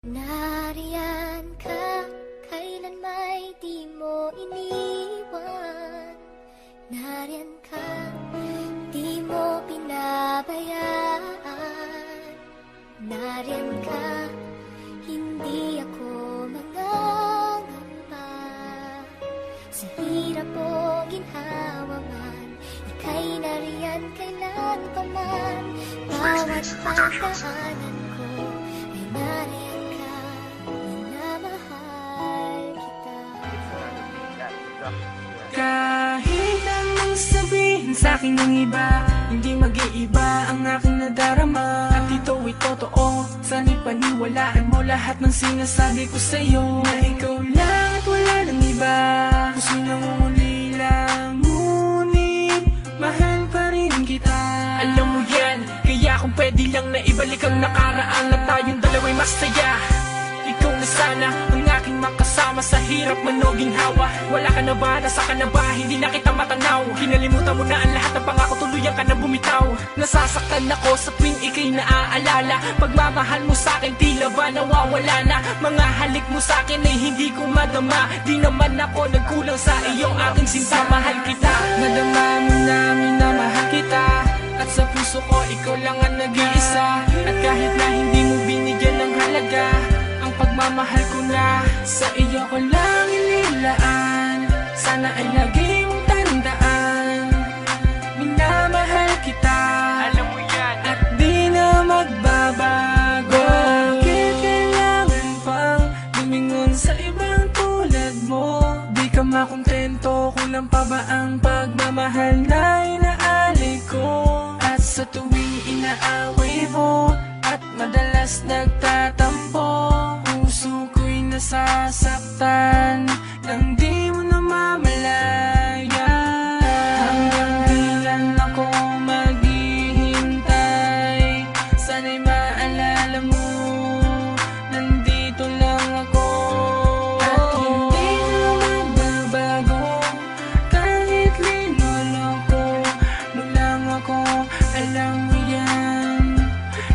Nariyan ka, kailan may di mo iniwan. Nariyan ka, di mo pinabayaan. Nariyan ka, hindi ako mangangamba. Sa hirap o ginhawa man, ika'y nariyan kailan pa man. Bawat pagdaanan ko ay nariyan ka, minamahal kita. Kahit anong sabihin sa'kin ng iba, hindi mag-iiba ang aking nadarama. At ito'y totoo, sana'y paniwalaan mo lahat ng sinasabi ko sa'yo. Na ikaw lang at wala ng iba, puso'y nangungulila, ngunit mahal pa rin kita. Alam mo yan, kaya kung pwede lang na ibalik ang nakaraan at tayong dalawa'y masaya. Ikaw na sana ang aking makasama sa hirap man o ginhawa. Wala ka na ba? Nasa ka na ba? Hindi na kita matanaw. Kinalimutan mo na ang lahat ng pangako, tuluyan ka na bumitaw. Nasasaktan ako sa tuwing ika'y naaalala. Pagmamahal mo sa'kin tila ba nawawala na. Mga halik mo sa'kin ay hindi ko madama. Di naman ako nagkulang sa iyong aking sinta. Mahal kita, nadama mo na minamahal kita. At sa puso ko ikaw lang ang nag-iisa. At kahit na hindi mo binigyan ng halaga, ang pagmamahal ko na sa iyo ko lang inilaan. Sana ay lagi mong tandaan, minamahal kita. Alam mo yan, at di na magbabago. Bakit kailangan pang lumingon sa ibang tulad mo? Di ka makontento, kulang pa ba ang pagmamahal na inaali ko? At sa tuwing inaaway mo at madalas nagtatampo, puso ko'y nasasaktan nang di mo namamalaya. Hanggang kailan ako maghihintay? Sana'y maalala mo, nandito lang ako. At hindi na magbabago, kahit linuloko mo lang ako. Alam mo yan,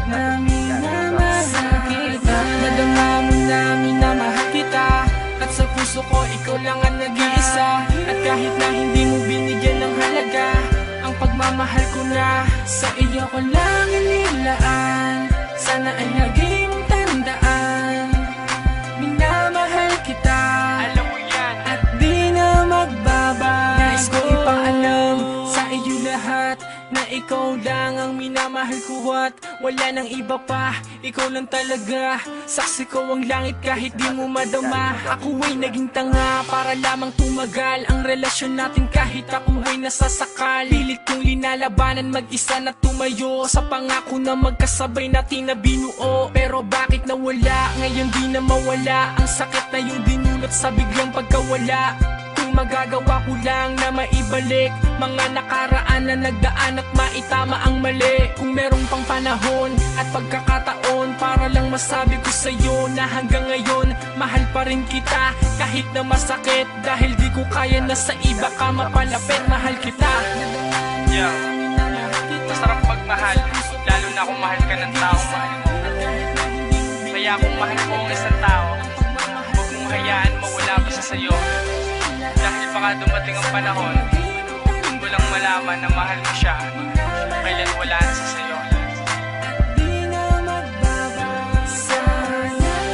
na minamahal kita. Nadama mo na minamahal kita. At sa puso ko ikaw lang ang nag-iisa. At kahit na hindi mo binigyan ng halaga, ang pagmamahal ko na sa iyo ko lang inilaan. Sana ay lagi mong tandaan, minamahal kita. Alam mo yan, at di na magbabago. Nais ko ipaalam sa iyo lahat na ikaw lang ang minamahal ko at wala nang iba pa. Ikaw lang talaga, saksi ko ang langit kahit di mo madama. Ako ay naging tanga para lamang tumagal ang relasyon natin kahit ako ay nasasakal. Pilit kong linalabanan mag-isa na tumayo sa pangako na magkasabay natin na binuo. Pero bakit nawala, ngayon di na mawala ang sakit na yung dinulot sa biglang pagkawala. Magagawa ko lang na maibalik mga nakaraan na nagdaan at maitama ang mali. Kung merong pang panahon at pagkakataon para lang masabi ko sa'yo na hanggang ngayon mahal pa rin kita kahit na masakit. Dahil di ko kaya na sa iba ka mapalapit. Mahal kita. Yeah, masarap magmahal, lalo na kung mahal ka ng taong mahal mo. Kaya kung mahal mo ang isang tao, huwag mong hayaan mawala pa siya sa'yo. Dahil baka dumating ang panahon, doon mo lang malaman na mahal mo siya, kailan wala na siya sa'yo.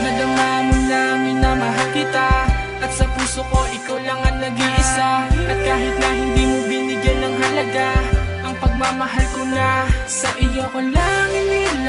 Nadama mo na minamahal kita. At sa puso ko ikaw lang ang nag-iisa. At kahit na hindi mo binigyan ng halaga, ang pagmamahal ko na sa iyo ko lang inilaan.